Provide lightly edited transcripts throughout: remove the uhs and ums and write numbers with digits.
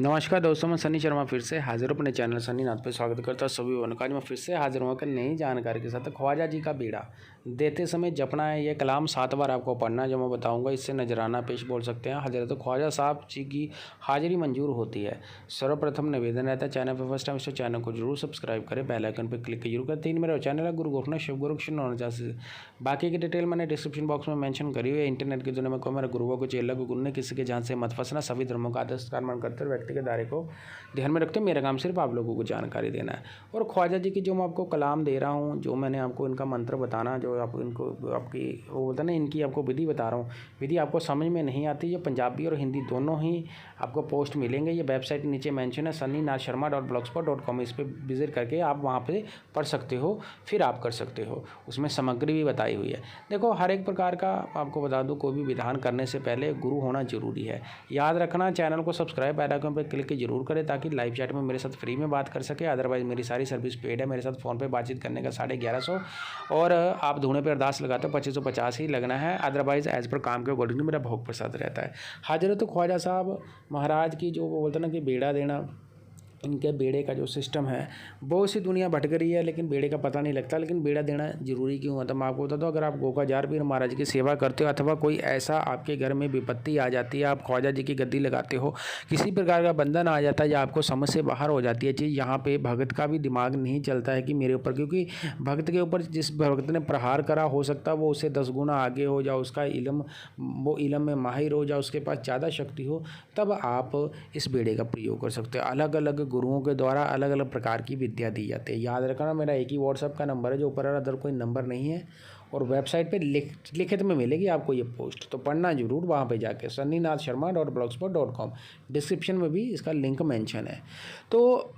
नमस्कार दोस्तों, मैं सनी शर्मा फिर से हाजिर हूँ अपने चैनल सनी नाथ पे। स्वागत करता हूँ सभी वन का। आज मैं फिर से हाजिर हूँ नई जानकारी के साथ। ख्वाजा जी का बीड़ा देते समय जपना है, ये कलाम 7 बार आपको पढ़ना है जो मैं बताऊंगा। इससे नजराना पेश बोल सकते हैं। हजरत ख्वाजा साहब जी की हाजिरी मंजूर होती है। सर्वप्रथम निवेदन रहता है, चैनल पर फर्स्ट टाइम इस चैनल को जरूर सब्सक्राइब करें, बेल आइकन पर क्लिक जरूर करें। 3 मेरा चैनल है गुरु गोरखनाथ शिव गुरु से। बाकी की डिटेल मैंने डिस्क्रिप्शन बॉक्स में मेंशन करी हुई है। इंटरनेट की दुनिया में कोई मेरा गुरुओं को चेला को गुरु ने किसी के जान से मत फंसना। सभी धर्मों का आदर सत्कार मान करते हुए व्यक्ति के दायरे को ध्यान में रखते हैं। मेरा काम सिर्फ आप लोगों को जानकारी देना है। और ख्वाजा जी की जो मैं आपको कलाम दे रहा हूँ, जो मैंने आपको इनका मंत्र बताना, जो आप इनको आपकी वो बोलते हैं ना, इनकी आपको विधि बता रहा हूँ। विधि आपको समझ में नहीं आती, ये पंजाबी और हिंदी दोनों ही आपको पोस्ट मिलेंगे। ये वेबसाइट नीचे मेंशन है sunnynathsharma.blogspot.com। इस पर विजिट करके आप वहाँ पे पढ़ सकते हो, फिर आप कर सकते हो। उसमें सामग्री भी बताई हुई है। देखो, हर एक प्रकार का आपको बता दूँ, कोई भी विधान करने से पहले गुरु होना जरूरी है। याद रखना, चैनल को सब्सक्राइब बेल आइकन पर क्लिक जरूर करें ताकि लाइव चैट में मेरे साथ फ्री में बात कर सके। अदरवाइज मेरी सारी सर्विस पेड है। मेरे साथ फ़ोन पे बातचीत करने का 1150 और आप धूने पे अरदास लगाते हो 2550 ही लगना है। अदरवाइज एज पर काम के अकॉर्डिंग मेरा भोग प्रसाद रहता है। हजरत ख्वाजा साहब महाराज की जो वो बोलते हैं ना कि बेड़ा देना, इनके बेड़े का जो सिस्टम है, बहुत सी दुनिया भटक रही है लेकिन बेड़े का पता नहीं लगता। लेकिन बेड़ा देना जरूरी क्यों होता है मैं आपको बता दूँ। अगर आप गोकाजार पीर महाराज की सेवा करते हो अथवा कोई ऐसा आपके घर में विपत्ति आ जाती है, आप ख्वाजा जी की गद्दी लगाते हो, किसी प्रकार का बंधन आ जाता है या आपको समझ से बाहर हो जाती है चीज़, यहाँ पे भगत का भी दिमाग नहीं चलता है कि मेरे ऊपर, क्योंकि भक्त के ऊपर जिस भक्त ने प्रहार करा, हो सकता है वो उससे 10 गुना आगे हो जाए, उसका इल्म, वो इल्म में माहिर हो जाए, उसके पास ज़्यादा शक्ति हो, तब आप इस बेड़े का प्रयोग कर सकते हो। अलग अलग गुरुओं के द्वारा अलग अलग प्रकार की विद्या दी जाती है। याद रखना, मेरा एक ही व्हाट्सएप का नंबर है जो ऊपर, अदर कोई नंबर नहीं है। और वेबसाइट पे लिखित में मिलेगी आपको ये पोस्ट, तो पढ़ना जरूर वहाँ पे जाके sunnynathsharma.blogspot.com। डिस्क्रिप्शन में भी इसका लिंक मेंशन है। तो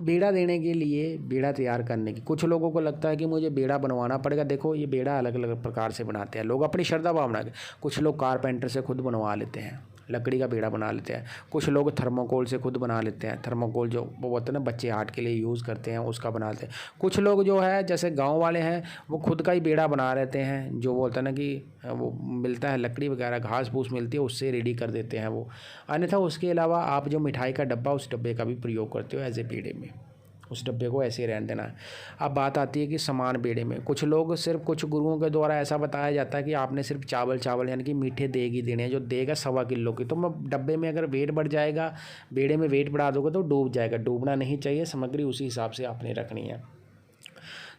बेड़ा देने के लिए, बेड़ा तैयार करने की, कुछ लोगों को लगता है कि मुझे बेड़ा बनवाना पड़ेगा। देखो, ये बेड़ा अलग अलग प्रकार से बनाते हैं लोग अपनी श्रद्धा भावना के। कुछ लोग कारपेंटर से खुद बनवा लेते हैं, लकड़ी का बेड़ा बना लेते हैं। कुछ लोग थर्मोकोल से खुद बना लेते हैं। थर्मोकोल जो वो होता है ना, बच्चे आर्ट के लिए यूज़ करते हैं, उसका बनाते हैं। कुछ लोग जो है जैसे गांव वाले हैं, वो खुद का ही बेड़ा बना लेते हैं। जो बोलते हैं ना कि वो मिलता है लकड़ी वगैरह, घास फूस मिलती है, उससे रेडी कर देते हैं वो। अन्यथा उसके अलावा आप जो मिठाई का डब्बा, उस डब्बे का भी प्रयोग करते हो एज ए बेड़े में, उस डब्बे को ऐसे ही रहने देना है। अब बात आती है कि समान बेड़े में, कुछ लोग सिर्फ, कुछ गुरुओं के द्वारा ऐसा बताया जाता है कि आपने सिर्फ चावल यानी कि मीठे देग ही देने हैं, जो देगा 1.25 किलो की। तो मैं डब्बे में अगर वेट बढ़ जाएगा, बेड़े में वेट बढ़ा दोगे तो डूब जाएगा। डूबना नहीं चाहिए, सामग्री उसी हिसाब से आपने रखनी है।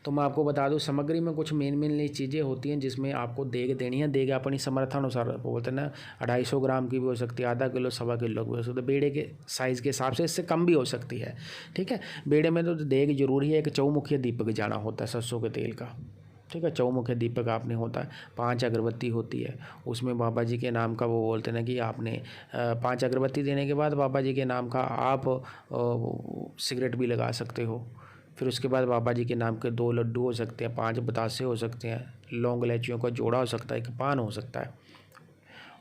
तो मैं आपको बता दूं, सामग्री में कुछ मेन चीज़ें होती हैं जिसमें आपको देग देनी है। देग अपनी समर्थानुसार, बोलते हैं ना, 250 ग्राम की भी हो सकती है, आधा किलो, 1.25 किलो की हो सकती है। बेड़े के साइज़ के हिसाब से इससे कम भी हो सकती है। ठीक है, बेड़े में तो देग जरूरी है। एक चौमुखी दीपक जाना होता है सरसों के तेल का। ठीक है, चौमुखी दीपक आपने होता है। 5 अगरबत्ती होती है, उसमें बाबा जी के नाम का, वो बोलते हैं ना कि आपने 5 अगरबत्ती देने के बाद बाबा जी के नाम का आप सिगरेट भी लगा सकते हो। फिर उसके बाद बाबा जी के नाम के 2 लड्डू हो सकते हैं, 5 बतासे हो सकते हैं, लौंग इलायचियों का जोड़ा हो सकता है, एक पान हो सकता है।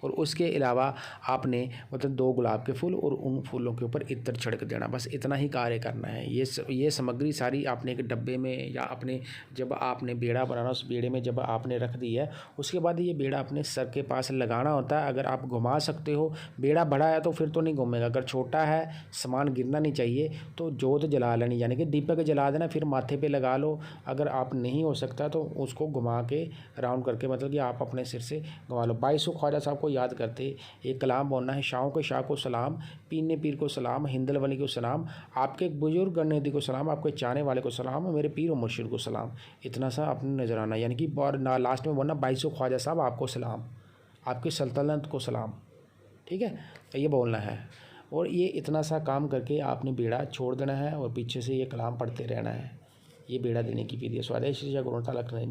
और उसके अलावा आपने मतलब 2 गुलाब के फूल और उन फूलों के ऊपर इत्र छिड़क देना। बस इतना ही कार्य करना है। ये सामग्री सारी आपने एक डब्बे में, या अपने जब आपने बेड़ा बनाना, उस बेड़े में जब आपने रख दी है, उसके बाद ये बेड़ा अपने सर के पास लगाना होता है। अगर आप घुमा सकते हो, बेड़ा बड़ा है तो फिर तो नहीं घूमेगा। अगर छोटा है, सामान गिरना नहीं चाहिए, तो जोत जला लेनी, यानी कि दीपक जला देना, फिर माथे पे लगा लो। अगर आप नहीं हो सकता तो उसको घुमा के राउंड करके, मतलब कि आप अपने सिर से घुमा लो। 22 ख्वाजा साहब को याद करते एक कलाम बोलना है। शाहों के शाह को सलाम, पीने पीर को सलाम, हिंदल वली को सलाम, आपके बुजुर्ग गणनिधि को सलाम, आपके चाहने वाले को सलाम, मेरे पीर और मुर्शिद को सलाम। इतना सा अपने नजर आना, यानी कि लास्ट में बोलना 22 ख्वाजा साहब आपको सलाम, आपकी सल्तनत को सलाम। ठीक है, तो ये बोलना है। और ये इतना सा काम करके आपने बेड़ा छोड़ देना है और पीछे से ये कलाम पढ़ते रहना है। ये बेड़ा देने की विधि है। स्वादेश गुरुता लखन।